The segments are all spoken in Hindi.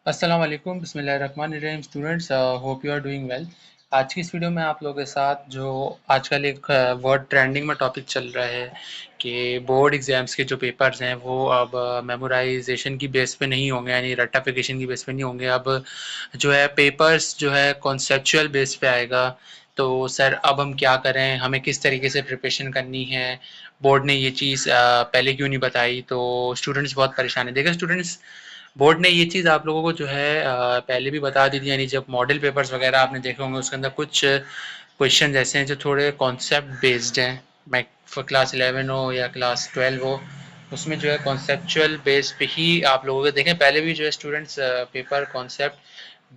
अस्सलाम वालेकुम बिस्मिल्लाहिर्रहमानिर्रहीम students, hope you are doing well. आज की इस वीडियो में आप लोगों के साथ जो आजकल एक वर्ड ट्रेंडिंग में टॉपिक चल रहा है कि बोर्ड एग्ज़ाम्स के जो पेपर्स हैं वो अब मेमोराइजेशन की बेस पे नहीं होंगे, यानी रट्टाफिकेशन की बेस पे नहीं होंगे। अब जो है पेपर्स जो है कॉन्सेप्चुअल बेस पे आएगा। तो सर अब हम क्या करें, हमें किस तरीके से प्रिपरेशन करनी है, बोर्ड ने ये चीज़ पहले क्यों नहीं बताई। तो स्टूडेंट्स बहुत परेशान है। देखिए स्टूडेंट्स, बोर्ड ने ये चीज़ आप लोगों को जो है पहले भी बता दी थी, यानी जब मॉडल पेपर्स वगैरह आपने देखे होंगे उसके अंदर कुछ क्वेश्चन ऐसे हैं जो थोड़े कॉन्सेप्ट बेस्ड हैं। मैं क्लास 11 हो या क्लास 12 हो, उसमें जो है कॉन्सेप्चुअल बेस पे ही आप लोगों को देखें। पहले भी जो है स्टूडेंट्स पेपर कॉन्सेप्ट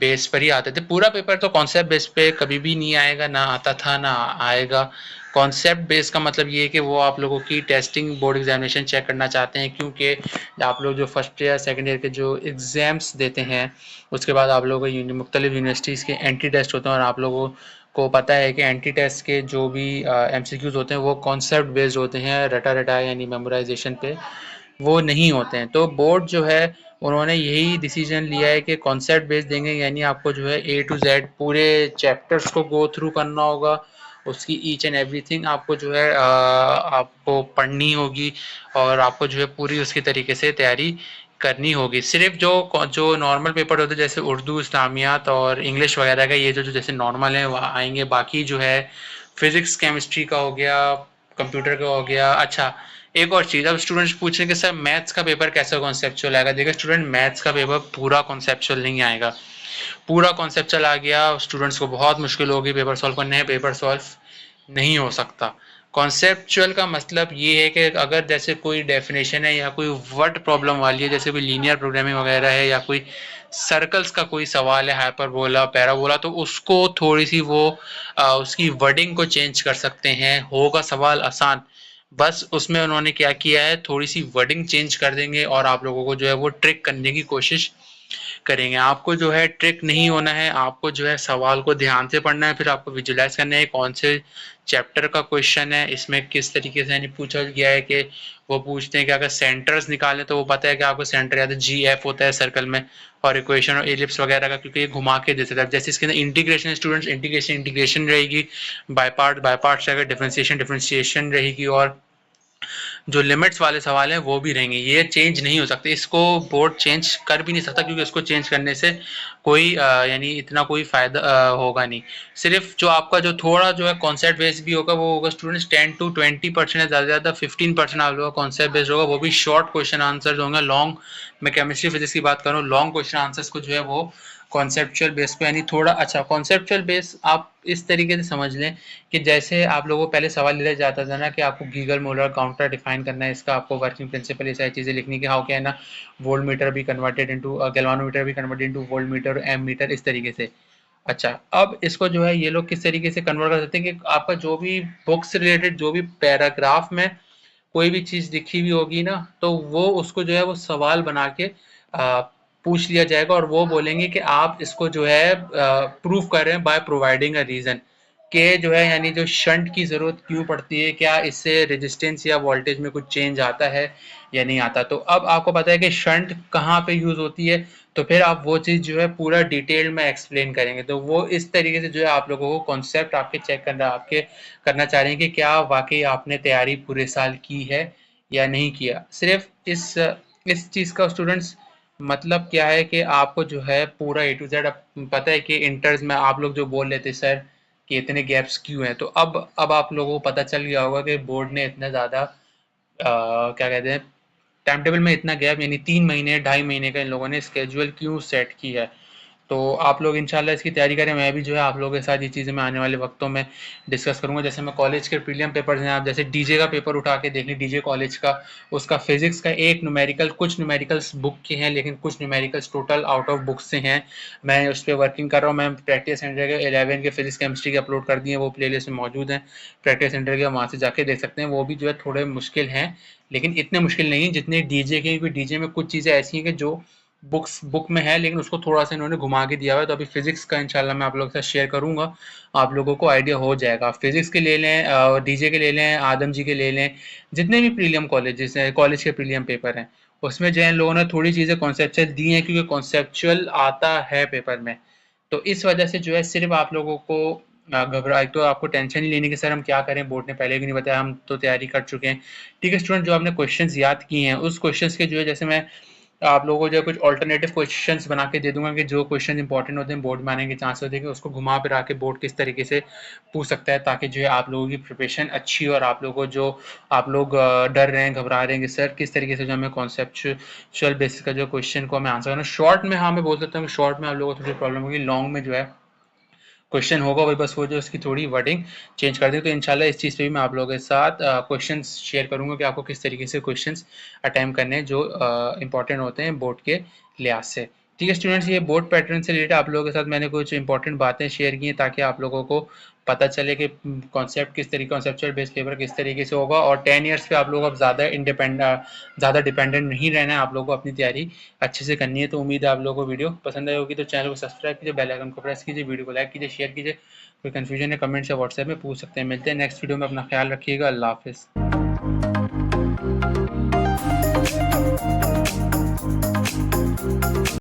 बेस पर ही आते थे। पूरा पेपर तो कॉन्सेप्ट बेस पे कभी भी नहीं आएगा, ना आता था ना आएगा। कॉन्सेप्ट बेस का मतलब ये है कि वो आप लोगों की टेस्टिंग बोर्ड एग्जामिनेशन चेक करना चाहते हैं, क्योंकि आप लोग जो फर्स्ट ईयर सेकंड ईयर के जो एग्ज़ाम्स देते हैं उसके बाद आप लोगों को मुख्तलिफ यूनिवर्सिटीज़ के एंट्री टेस्ट होते हैं, और आप लोगों को पता है कि एंट्री टेस्ट के जो भी एमसीक्यूज़ होते हैं वो कॉन्सेप्ट बेस्ड होते हैं, रटा रटा यानी मेमोराइजेशन पे वो नहीं होते हैं। तो बोर्ड जो है उन्होंने यही डिसीजन लिया है कि कॉन्सेप्ट बेस्ड देंगे, यानी आपको जो है ए टू जेड पूरे चैप्टर्स को गो थ्रू करना होगा। उसकी ईच एंड एवरीथिंग आपको जो है आपको पढ़नी होगी, और आपको जो है पूरी उसकी तरीके से तैयारी करनी होगी। सिर्फ जो जो नॉर्मल पेपर होते हैं जैसे उर्दू, इस्लामियात और इंग्लिश वगैरह का, ये जो जैसे नॉर्मल है वह आएंगे। बाकी जो है फिजिक्स केमिस्ट्री का हो गया, कंप्यूटर का हो गया। अच्छा, एक और चीज़, अब स्टूडेंट्स पूछ रहे हैं कि सर मैथ्स का पेपर कैसा कॉन्सेप्चुअल आएगा। देखिए स्टूडेंट, मैथ्स का पेपर पूरा कॉन्सेप्चुअल नहीं आएगा। पूरा कॉन्सेप्चुअल आ गया स्टूडेंट्स को बहुत मुश्किल होगी पेपर सॉल्व करने। पेपर सॉल्व नहीं हो सकता। कॉन्सेप्चुअल का मतलब ये है कि अगर जैसे कोई डेफिनेशन है या कोई वर्ड प्रॉब्लम वाली है, जैसे कोई लीनियर प्रोग्रामिंग वगैरह है, या कोई सर्कल्स का कोई सवाल है, हाइपरबोला पैराबोला, तो उसको थोड़ी सी वो उसकी वर्डिंग को चेंज कर सकते हैं। होगा सवाल आसान, बस उसमें उन्होंने क्या किया है, थोड़ी सी वर्डिंग चेंज कर देंगे और आप लोगों को जो है वो ट्रिक करने की कोशिश करेंगे। आपको जो है ट्रिक नहीं होना है, आपको जो है सवाल को ध्यान से पढ़ना है, फिर आपको विजुलाइज करना है कौन से चैप्टर का क्वेश्चन है, इसमें किस तरीके से यानी पूछा गया है। कि वो पूछते हैं कि अगर सेंटर्स निकालें तो वो पता है कि आपको सेंटर या तो जी एफ होता है सर्कल में, और इक्वेशन और एलिप्स वगैरह का, क्योंकि ये घुमा के दे सकता है। जैसे इसके अंदर इंटीग्रेशन, स्टूडेंट्स इंटीग्रेशन इंटीग्रेशन रहेगी, बाय पार्ट्स रहेगा, डिफरेंशिएशन डिफरेंशिएशन रहेगी, और जो लिमिट्स वाले सवाल हैं वो भी रहेंगे। ये चेंज नहीं हो सकते, इसको बोर्ड चेंज कर भी नहीं सकता, क्योंकि इसको चेंज करने से कोई यानी इतना कोई फायदा होगा नहीं। सिर्फ जो आपका जो थोड़ा जो है कॉन्सेप्ट बेस्ड भी होगा, वो होगा स्टूडेंट्स 10 to 20%, ज़्यादा से ज़्यादा 15% आप लोगों का कॉन्सेप्ट बेस्ड होगा, वो भी शॉर्ट क्वेश्चन आंसर्स होंगे। लॉन्ग, मैं केमिस्ट्री फिजिक्स की बात करूँ, लॉन्ग क्वेश्चन आंसर्स को जो है वो कॉन्सेप्चुअल बेस पे, यानी थोड़ा अच्छा कॉन्सेप्चुअल बेस आप इस तरीके से समझ लें कि जैसे आप लोगों को पहले सवाल दिया जाता था ना कि आपको गीगल मोलर काउंटर डिफाइन करना है, इसका आपको वर्किंग प्रिंसिपल, ये सारी चीज़ें लिखनी, कि हाउ क्या है ना, वोल्ट मीटर भी कन्वर्टेड इनटू गैल्वानोमीटर भी converted into voltmeter, ammeter, इस तरीके से। अच्छा, अब इसको जो है ये लोग किस तरीके से कन्वर्ट कर सकते हैं कि आपका जो भी बुक से रिलेटेड जो भी पैराग्राफ में कोई भी चीज़ लिखी हुई होगी ना, तो वो उसको जो है वो सवाल बना के आ, पूछ लिया जाएगा, और वो बोलेंगे कि आप इसको जो है प्रूव कर रहे हैं बाय प्रोवाइडिंग अ रीजन, के जो है यानी जो शंट की ज़रूरत क्यों पड़ती है, क्या इससे रेजिस्टेंस या वोल्टेज में कुछ चेंज आता है या नहीं आता। तो अब आपको पता है कि शंट कहाँ पे यूज़ होती है, तो फिर आप वो चीज़ जो है पूरा डिटेल में एक्सप्लेन करेंगे। तो वो इस तरीके से जो है आप लोगों को कॉन्सेप्ट आपके चेक करना, आपके करना चाह रहे हैं कि क्या वाकई आपने तैयारी पूरे साल की है या नहीं किया। सिर्फ इस चीज़ का स्टूडेंट्स मतलब क्या है कि आपको जो है पूरा ए टू जेड पता है कि इंटर्स में आप लोग जो बोल लेते सर कि इतने गैप्स क्यों हैं, तो अब आप लोगों को पता चल गया होगा कि बोर्ड ने इतना ज़्यादा क्या कहते हैं, टाइम टेबल में इतना गैप, यानी 3 महीने 2.5 महीने का इन लोगों ने स्केड्यूल क्यों सेट किया है। तो आप लोग इंशाल्लाह इसकी तैयारी करें। मैं भी जो है आप लोगों के साथ ये चीज़ें मैं आने वाले वक्तों में डिस्कस करूंगा। जैसे मैं कॉलेज के प्रीलियम पेपर्स हैं, आप जैसे डीजे का पेपर उठा के देख ली, डीजे कॉलेज का, उसका फिजिक्स का एक न्यूमेरिकल, कुछ न्यूमेरिकल्स बुक के हैं लेकिन कुछ numericals total out of book से हैं। मैं उस पर वर्किंग कर रहा हूँ। मैं प्रैक्टिस सेंटर के 11 के फिजिक्स केमिस्ट्री के अपलोड कर दिए, वो प्ले लिस्ट में मौजूद हैं प्रैक्टिस सेंटर के, वहाँ से जाके देख सकते हैं। वो भी जो है थोड़े मुश्किल हैं, लेकिन इतने मुश्किल नहीं जितने डीजे के, क्योंकि डीजे में कुछ चीज़ें ऐसी हैं कि जो बुक में है, लेकिन उसको थोड़ा सा इन्होंने घुमा के दिया हुआ है। तो अभी फिजिक्स का इंशाल्लाह मैं आप लोगों के साथ शेयर करूंगा, आप लोगों को आइडिया हो जाएगा। फिजिक्स के ले लें, डीजे के ले लें, आदम जी के ले लें, जितने भी प्रीलियम कॉलेजेस हैं, कॉलेज के प्रीलियम पेपर हैं, उसमें जो है लोगों ने थोड़ी चीज़ें कॉन्सेप्चुअल दी हैं, क्योंकि कॉन्सेप्चुअल आता है पेपर में, तो इस वजह से जो है सिर्फ आप लोगों को घबरा, एक तो आपको टेंशन ही लेनी कि सर हम क्या करें, बोर्ड ने पहले भी नहीं बताया, हम तो तैयारी कर चुके हैं। ठीक है स्टूडेंट, जो आपने क्वेश्चंस याद किए हैं उस क्वेश्चंस के जो है, जैसे मैं आप लोगों को जो है कुछ ऑल्टरनेटिव क्वेश्चंस बना के दे दूंगा कि जो क्वेश्चन इंपॉर्टेंट होते हैं बोर्ड में आने के चांस होते हैं, कि उसको घुमा फिरा के बोर्ड किस तरीके से पूछ सकता है, ताकि जो है आप लोगों की प्रिपरेशन अच्छी हो, और आप लोगों को जो आप लोग डर रहे हैं, घबरा रहे हैं कि सर किस तरीके से जो हमें कॉन्सेप्चुअल बेसिस का जो क्वेश्चन को हमें आंसर करना। शॉर्ट में हाँ मैं बोल सकता हूँ कि शॉर्ट में आप लोगों को थोड़ी प्रॉब्लम होगी, लॉन्ग में जो है क्वेश्चन होगा वही, बस वो जो उसकी थोड़ी वर्डिंग चेंज कर दें। तो इंशाल्लाह इस चीज़ पे भी मैं आप लोगों के साथ क्वेश्चंस शेयर करूंगा कि आपको किस तरीके से क्वेश्चंस अटेम्प्ट करने हैं जो इंपॉर्टेंट होते हैं बोर्ड के लिहाज से। ठीक है स्टूडेंट्स, ये बोर्ड पैटर्न से रिलेटेड आप लोगों के साथ मैंने कुछ इंपॉर्टेंट बातें शेयर की हैं, ताकि आप लोगों को पता चले कि कॉन्सेप्ट किस तरीके, कॉन्सेप्चुअल बेस्ड पेपर किस तरीके से होगा, और 10 ईयर्स पे आप लोग अब ज़्यादा डिपेंडेंट नहीं रहना है, आप लोगों को अपनी तैयारी अच्छे से करनी है। तो उम्मीद है आप लोगों को वीडियो पसंद आई होगी, तो चैनल को सब्सक्राइब कीजिए, बेल आइकन को प्रेस कीजिए, वीडियो को लाइक कीजिए, शेयर कीजिए। कोई कन्फ्यूजन है कमेंट से व्हाट्सएप में पूछ सकते हैं। मिलते हैं नेक्स्ट वीडियो में, अपना ख्याल रखिएगा, अल्लाह हाफिज़।